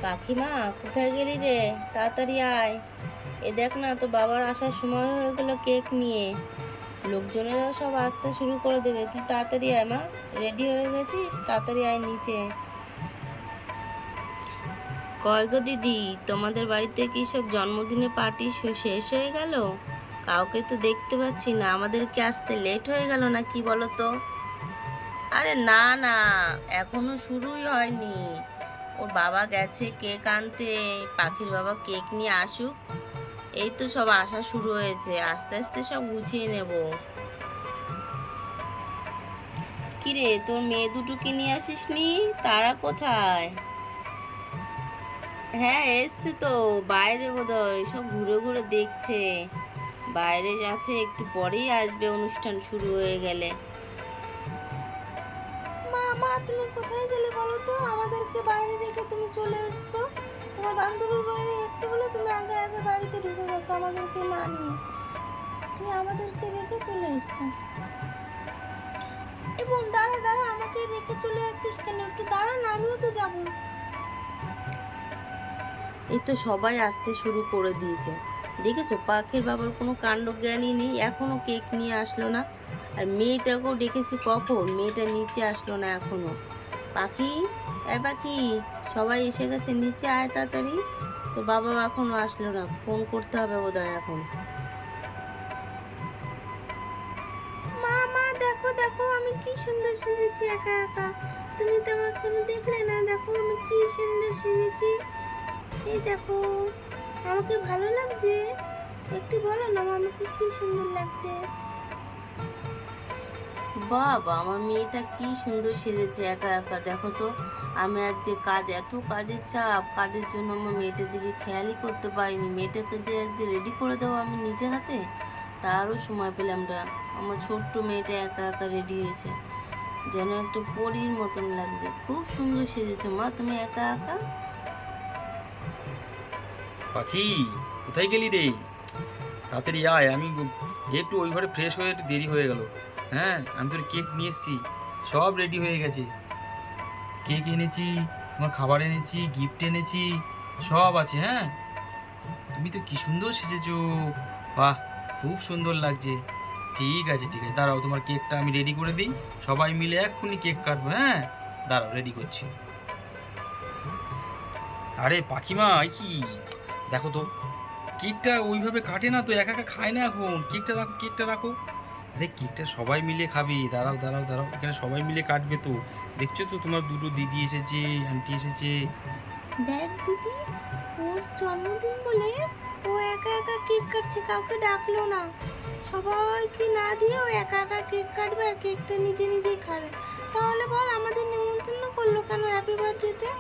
কাকিমা, কোথায় গেলি রে? তাড়াতাড়ি আয়। এ দেখ না, তো বাবার আসার সময় হয়ে গেল কেক নিয়ে। লোকজনেরাও সব আসতে শুরু করে দেবে, তুই তাড়াতাড়ি আয় মা। রেডি হয়ে গেছিস? তাড়াতাড়ি আয় নিচে। কয় গো দিদি, তোমাদের বাড়িতে কি সব জন্মদিনের পার্টি শেষ হয়ে গেল? কাউকে তো দেখতে পাচ্ছি না, আমাদেরকে আসতে লেট হয়ে গেল না কি বলো তো? আরে না না, এখনো শুরুই হয়নি। ওর বাবা গেছে কেক আনতে। পাখির বাবা কেক নিয়ে আসুক। এই তো সব আসা শুরু হয়েছে, আস্তে আস্তে সব গুছিয়ে নেব। কিরে, তোর মেয়ে দুটোকে নিয়ে আসিসনি? তারা কোথায়? হ্যাঁ, এসছে তো। বাইরে বোধহয় সব ঘুরে ঘুরে দেখছে। বাইরে আছে, একটু পরেই আসবে অনুষ্ঠান শুরু হয়ে গেলে। মা মা, তুমি কোথায় গেলে বলো তো? আমাদেরকে বাইরে রেখে তুমি চলে এসছো। তোমার বান্ধবীর বাড়ি এসছে বলে তুমি আগে আগে বাড়িতে ঢুকে গেছো আমাদেরকে না নিয়ে। তুমি আমাদেরকে রেখে চলে এসছো। এ বোন, দাঁড়া দাঁড়া, আমাকে রেখে চলে যাচ্ছিস কেন? একটু দাঁড়া না, আমিও তো যাবো। এই তো সবাই আসতে শুরু করে দিয়েছে। দেখেছো, পাখির বাবার কোনো কাণ্ড জ্ঞানই নেই, এখনো কেক নিয়ে আসলো না। আর মেয়েটাকেও ডেকেছি কখন, মেয়েটা নিচে আসলো না এখনো। পাখি, পাখি, সবাই এসে গেছে, নিচে আয় তাড়াতাড়ি। তো বাবা এখনো আসলো না, ফোন করতে হবে বোধহয় এখন। মা মা, দেখো দেখো, আমি কি সুন্দর সেজেছি একা একা। তুমি তো আমাকে কোনো দেখলে না, দেখো আমি কি সুন্দর সেজেছি। এই দেখো, আমাকে ভালো লাগছে? একটু বলো না আমাকে কি সুন্দর লাগছে। বাবা, আমার মেয়েটা কি সুন্দর সেজেছে একা একা, দেখো তো। আমি আজকে এত কাজের চাপ, কাজের জন্য আমার মেয়েটার দিকে খেয়ালই করতে পারিনি। মেয়েটাকে যে আজকে রেডি করে দেবো আমি নিজের হাতে, তারও সময় পেলাম না। আমার ছোট্ট মেয়েটা একা একা রেডি হয়েছে, যেন একটা পরীর মতন লাগছে। খুব সুন্দর সেজেছো মা, তুমি একা একা। পাখি, কোথায় গেলি রে? তাড়াতাড়ি আয়, আমি একটু ওই ঘরে ফ্রেশ হয়ে একটু দেরি হয়ে গেল। হ্যাঁ, আমি তোর কেক নিয়ে এসেছি, সব রেডি হয়ে গেছে। কেক এনেছি, তোমার খাবার এনেছি, গিফট এনেছি, সব আছে। হ্যাঁ, তুমি তো কি সুন্দর সেজেছো। বাহ, খুব সুন্দর লাগছে। ঠিক আছে ঠিক আছে, দাঁড়াও, তোমার কেকটা আমি রেডি করে দিই। সবাই মিলে এক্ষুনি কেক কাটবো। হ্যাঁ, দাঁড়াও, রেডি করছি। আরে পাখিমা, এই কি, দেখো তো, কেকটা ওইভাবে কাটে না তো, একা একা খায় না এখন। কেকটা রাখো, কেকটা রাখো। আরে কেকটা সবাই মিলে খাবে, দাঁড়াও দাঁড়াও দাঁড়াও, এখানে সবাই মিলে কাটবে তো। দেখছো তো, তোমার দুটো দিদি এসেছে, আন্টি এসেছে। দেখ দিদি, ওর জন্মদিন বলে ও একা একা কেক কাটছে, কাউকে ডাকলো না। সবাইকে না দিয়ে ও একা একা কেক কাটবে আর কেকটা নিজে নিজেই খাবে। তাহলে বল, আমাদের নিমন্ত্রণ করলো কেন হ্যাপি বার্থডেতে?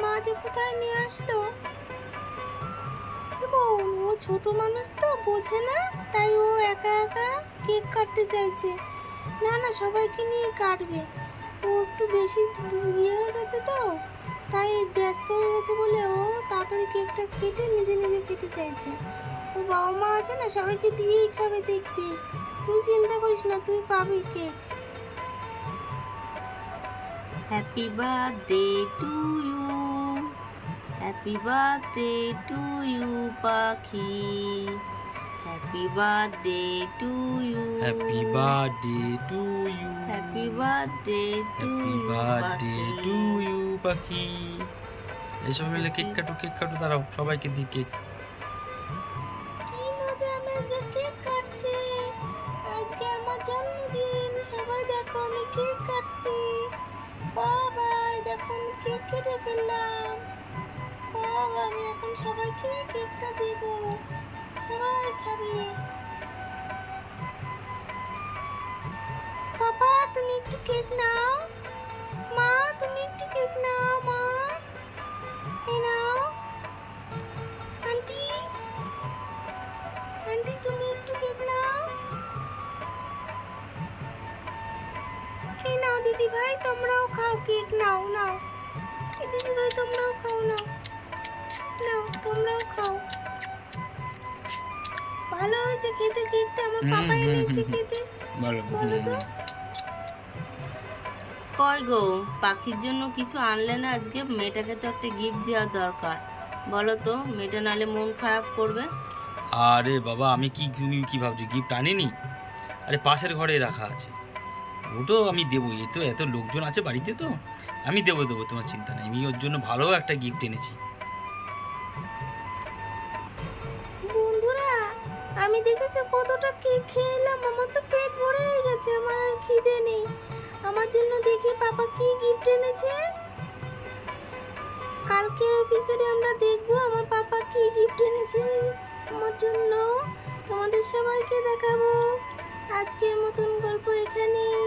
মা যে কোথায় নিয়ে আসলো। বোন, ও ছোট মানুষ তো বোঝে না, তাই ও একা একা কেক কাটতে চাইছে। না না, সবাইকে নিয়ে কাটবে। ও একটু বেশি ইয়ে হয়ে গেছে তো, তাই ব্যস্ত হয়ে গেছে বলে ও তাড়াতাড়ি কেকটা কেটে নিজে নিজে খেতে চাইছে। ও বাবা মা আছে না, সবাইকে দিয়েই খাবে, দেখবি। তুই চিন্তা করিস না, তুই পাবি cake. Happy birthday to you, happy birthday to you Pakhi, happy birthday to you, happy birthday to you, happy birthday to happy you birthday Pakhi. To you Pakhi. এইসব মিলে কেক কাটো, কেক কাটো, দাঁড়াও, সবাইকে দিই কেক। কি মজা, আমি আজকে কেক কাটছি। আজকে আমার জন্মদিন, সবাই দেখো আমি কেক কাটছি। বাবা, দেখো আমি কেক কেটে ফেললাম। বাবা, আমি এখন সবাইকে কেকটা দেব, সবাই খাবে। পাপা, তুমি একটু কেক নাও। মা, তুমি একটু কেক নাও। মা, এই নাও। আন্টি, আন্টি, তুমি একটু কেক নাও। এই নাও দিদি ভাই, তোমরাও খাও কেক, নাও নাও। এই দিদি ভাই, তোমরাও খাও, নাও নাও, তোমরাও খাও। ভালো হয়েছে খেতে কেকটা, আমার হুম পাপা হুম এনেছে হুম, খেতে। ভালো, বলো তো। কয় গো, পাখির জন্য কিছু আনলে না আজকে? মেয়েটাকে তো একটা গিফট দেওয়া দরকার, বলো তো, মেয়েটা নালে মন খারাপ করবে। আরে বাবা, আমি তুমি কি ভাবছো গিফট আনিনি? আরে পাশের ঘরে রাখা আছে, ওটাও আমি দেবো। এ তো এত লোকজন আছে বাড়িতে, তো আমি দেবো, তোমার চিন্তা নেই। আমি ওর জন্য ভালো একটা গিফট এনেছি। বন্ধুরা, আমি দেখেছো কতটা কেক খেয়ে এলাম, আমার তো পেট ভরে গেছে, আমার আর খিদে নেই। আমার জন্য দেখি পাপা কি গিফট এনেছে। কালকের এপিসোডে আমরা দেখবো আমার পাপা কি গিফট এনেছে আমার জন্য, তোমাদের সবাইকে দেখাবো। আজকের মতন গল্প এখানেই।